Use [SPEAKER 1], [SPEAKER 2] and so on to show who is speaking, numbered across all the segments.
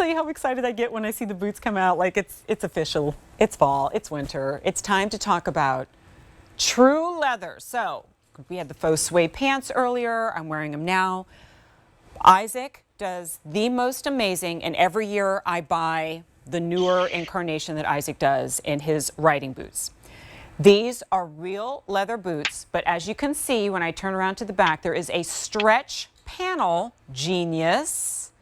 [SPEAKER 1] tell you how excited I get when I see the boots come out. Like it's official. It's fall. It's winter. It's time to talk about true leather. So we had the faux suede pants earlier. I'm wearing them now. Isaac does the most amazing, and every year I buy the newer incarnation that Isaac does in his riding boots. These are real leather boots, but as you can see when I turn around to the back, there is a stretch panel, genius,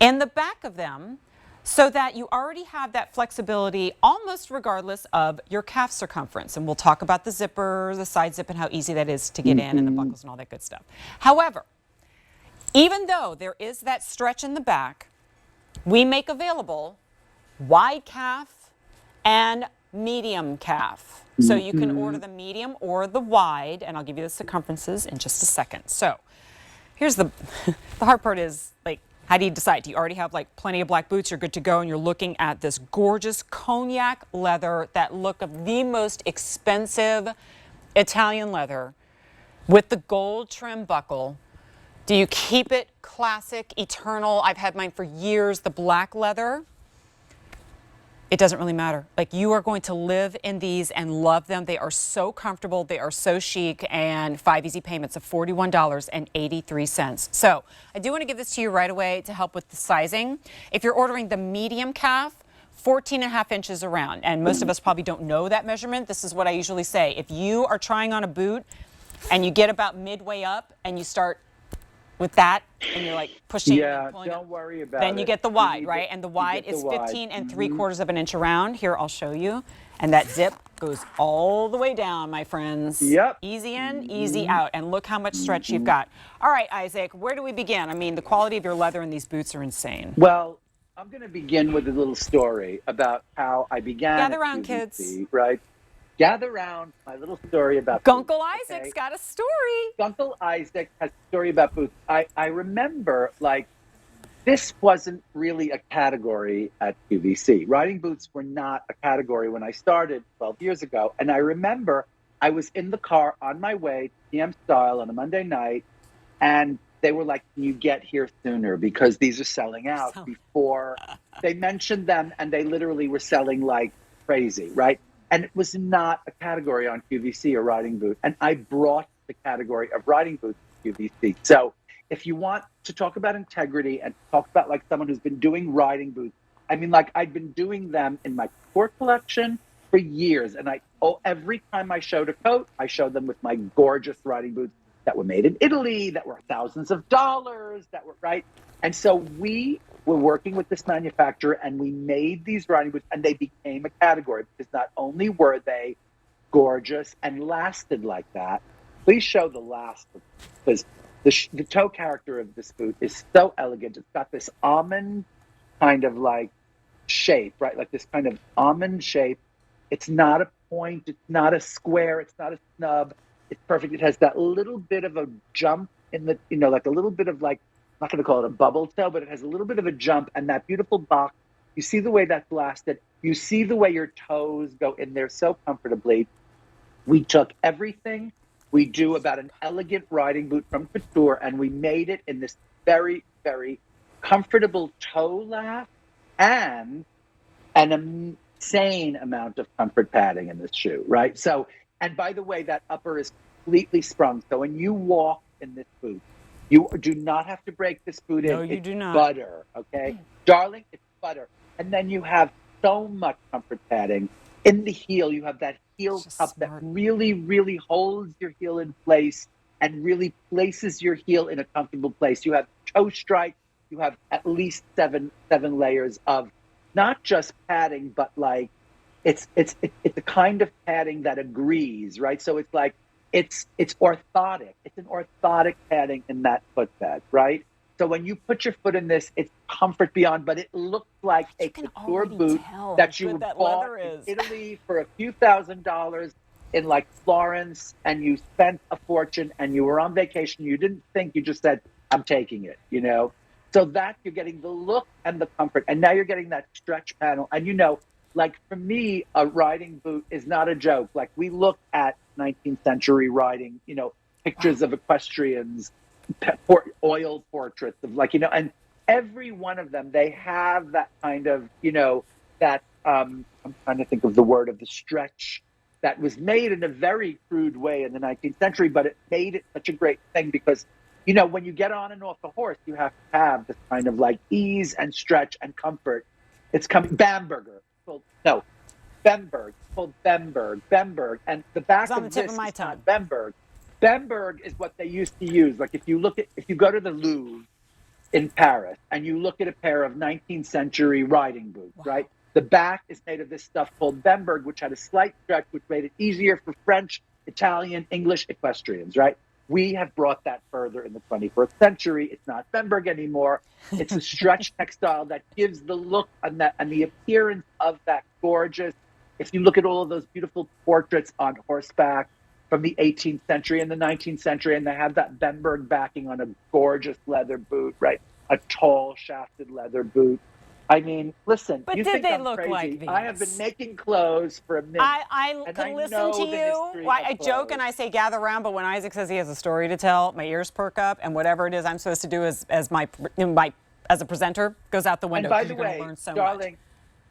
[SPEAKER 1] in the back of them so that you already have that flexibility almost regardless of your calf circumference. And we'll talk about the zipper, the side zip, and how easy that is to get in, and the buckles and all that good stuff. However, even though there is that stretch in the back, we make available wide calf and medium calf. So you can order the medium or the wide, and I'll give you the circumferences in just a second. So here's the hard part is, like, how do you decide? Do you already have like plenty of black boots? You're good to go, and you're looking at this gorgeous cognac leather, that look of the most expensive Italian leather with the gold trim buckle. Do you keep it classic, eternal? I've had mine for years, the black leather. It doesn't really matter. Like, you are going to live in these and love them. They are so comfortable. They are so chic, and 5 easy payments of $41.83. So I do want to give this to you right away to help with the sizing. If you're ordering the medium calf, 14.5 inches around, and most of us probably don't know that measurement. This is what I usually say. If you are trying on a boot and you get about midway up and you start with that, and you're like pushing and pulling
[SPEAKER 2] don't
[SPEAKER 1] up,
[SPEAKER 2] worry about
[SPEAKER 1] then
[SPEAKER 2] it.
[SPEAKER 1] you get the wide, right? And the wide is 15 3/4 of an inch around. Here, I'll show you. And that zip goes all the way down, my friends.
[SPEAKER 2] Yep.
[SPEAKER 1] Easy in, easy out. And look how much stretch you've got. All right, Isaac, where do we begin? I mean, the quality of your leather in these boots are insane.
[SPEAKER 2] Well, I'm going to begin with a little story about how I began
[SPEAKER 1] Gather
[SPEAKER 2] at
[SPEAKER 1] around,
[SPEAKER 2] QVC,
[SPEAKER 1] kids.
[SPEAKER 2] right? Gather around, my little story about
[SPEAKER 1] Gunkle
[SPEAKER 2] boots,
[SPEAKER 1] Isaac's
[SPEAKER 2] okay?
[SPEAKER 1] got a story.
[SPEAKER 2] Uncle Isaac has a story about boots. I remember, like, this wasn't really a category at QVC. Riding boots were not a category when I started 12 years ago. And I remember I was in the car on my way to PM Style on a Monday night, and they were like, "Can you get here sooner? Because these are selling out before." They mentioned them, and they literally were selling like crazy, right? And it was not a category on QVC, a riding boot. And I brought the category of riding boots to QVC. So if you want to talk about integrity and talk about like someone who's been doing riding boots, I mean, like, I'd been doing them in my core collection for years. And every time I showed a coat, I showed them with my gorgeous riding boots that were made in Italy, that were thousands of dollars, that were right. And so we were working with this manufacturer, and we made these riding boots, and they became a category because not only were they gorgeous and lasted like that. Please show the last, because the toe character of this boot is so elegant. It's got this almond kind of like shape, right? Like this kind of almond shape. It's not a point. It's not a square. It's not a snub. It's perfect. It has that little bit of a jump in the, like a little bit of like, I'm not going to call it a bubble toe, but it has a little bit of a jump, and that beautiful box. You see the way that's lasted. You see the way your toes go in there so comfortably. We took everything we do about an elegant riding boot from couture, and we made it in this very, very comfortable toe lap and an insane amount of comfort padding in this shoe, right? So, and by the way, that upper is completely sprung. So when you walk in this boot, you do not have to break this boot in.
[SPEAKER 1] No, you do not.
[SPEAKER 2] Butter, okay? Darling, it's butter. And then you have so much comfort padding. In the heel, you have that heel cup that really, really holds your heel in place and really places your heel in a comfortable place. You have toe strike. You have at least seven layers of not just padding, but like it's a kind of padding that agrees, right? So it's like it's orthotic. It's an orthotic padding in that footbed, right? So when you put your foot in this, it's comfort beyond, but it looks like a couture boot that you bought in Italy for a few $1,000s in like Florence, and you spent a fortune, and you were on vacation. You didn't think, you just said, "I'm taking it," So that you're getting the look and the comfort, and now you're getting that stretch panel. And like for me, a riding boot is not a joke. Like, we look at 19th century riding, pictures of equestrians, oil portraits of and every one of them, they have that kind of, that, I'm trying to think of the word of the stretch that was made in a very crude way in the 19th century, but it made it such a great thing because, when you get on and off the horse, you have to have this kind of like ease and stretch and comfort. It's coming, Bamberger. No, Bemberg, called Bemberg, and the back
[SPEAKER 1] on the
[SPEAKER 2] of
[SPEAKER 1] tip
[SPEAKER 2] this
[SPEAKER 1] of my
[SPEAKER 2] is
[SPEAKER 1] tongue.
[SPEAKER 2] not Bemberg. Bemberg is what they used to use. Like if you go to the Louvre in Paris and you look at a pair of 19th century riding boots, right? The back is made of this stuff called Bemberg, which had a slight stretch, which made it easier for French, Italian, English equestrians, right? We have brought that further in the 21st century. It's not Bemberg anymore. It's a stretch textile that gives the look and the appearance of that gorgeous. If you look at all of those beautiful portraits on horseback from the 18th century and the 19th century, and they have that Bemberg backing on a gorgeous leather boot, right? A tall shafted leather boot. I mean, listen,
[SPEAKER 1] But
[SPEAKER 2] you
[SPEAKER 1] did
[SPEAKER 2] think
[SPEAKER 1] they
[SPEAKER 2] I'm
[SPEAKER 1] look
[SPEAKER 2] crazy.
[SPEAKER 1] like these?
[SPEAKER 2] I have been making clothes for a minute.
[SPEAKER 1] I
[SPEAKER 2] and
[SPEAKER 1] can
[SPEAKER 2] I
[SPEAKER 1] listen
[SPEAKER 2] know
[SPEAKER 1] to
[SPEAKER 2] the
[SPEAKER 1] you.
[SPEAKER 2] history
[SPEAKER 1] I
[SPEAKER 2] of
[SPEAKER 1] joke
[SPEAKER 2] clothes.
[SPEAKER 1] and I say gather around, but when Isaac says he has a story to tell, my ears perk up, and whatever it is I'm supposed to do as a presenter goes out the window.
[SPEAKER 2] And by
[SPEAKER 1] 'cause
[SPEAKER 2] the
[SPEAKER 1] you're gonna
[SPEAKER 2] way,
[SPEAKER 1] learn so
[SPEAKER 2] darling,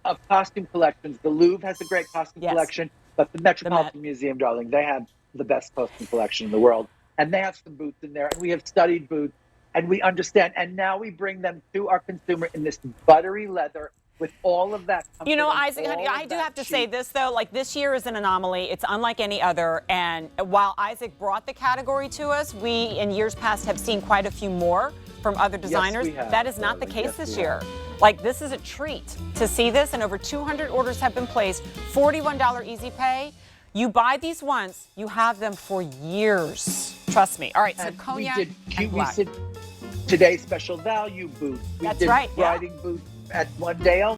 [SPEAKER 2] of costume collections, the Louvre has a great costume
[SPEAKER 1] Yes.
[SPEAKER 2] collection, but the Metropolitan Museum, darling, they have the best costume collection in the world. And they have some boots in there, and we have studied boots, and we understand. And now we bring them to our consumer in this buttery leather with all of that comfort.
[SPEAKER 1] You know,
[SPEAKER 2] and
[SPEAKER 1] Isaac, honey,
[SPEAKER 2] all
[SPEAKER 1] I
[SPEAKER 2] of
[SPEAKER 1] do
[SPEAKER 2] that
[SPEAKER 1] have to say
[SPEAKER 2] chic.
[SPEAKER 1] this, though. Like, this year is an anomaly. It's unlike any other. And while Isaac brought the category to us, we, in years past, have seen quite a few more from other designers.
[SPEAKER 2] we have,
[SPEAKER 1] That is not the
[SPEAKER 2] darling.
[SPEAKER 1] case
[SPEAKER 2] Yes,
[SPEAKER 1] this
[SPEAKER 2] we
[SPEAKER 1] year.
[SPEAKER 2] have.
[SPEAKER 1] Like, this is a treat to see this, and over 200 orders have been placed. $41 easy pay. You buy these once, you have them for years. Trust me. All right, so
[SPEAKER 2] And
[SPEAKER 1] cognac
[SPEAKER 2] we did
[SPEAKER 1] and black.
[SPEAKER 2] QVC Today's special value boots. We
[SPEAKER 1] That's
[SPEAKER 2] did
[SPEAKER 1] right, yeah.
[SPEAKER 2] riding boots at one day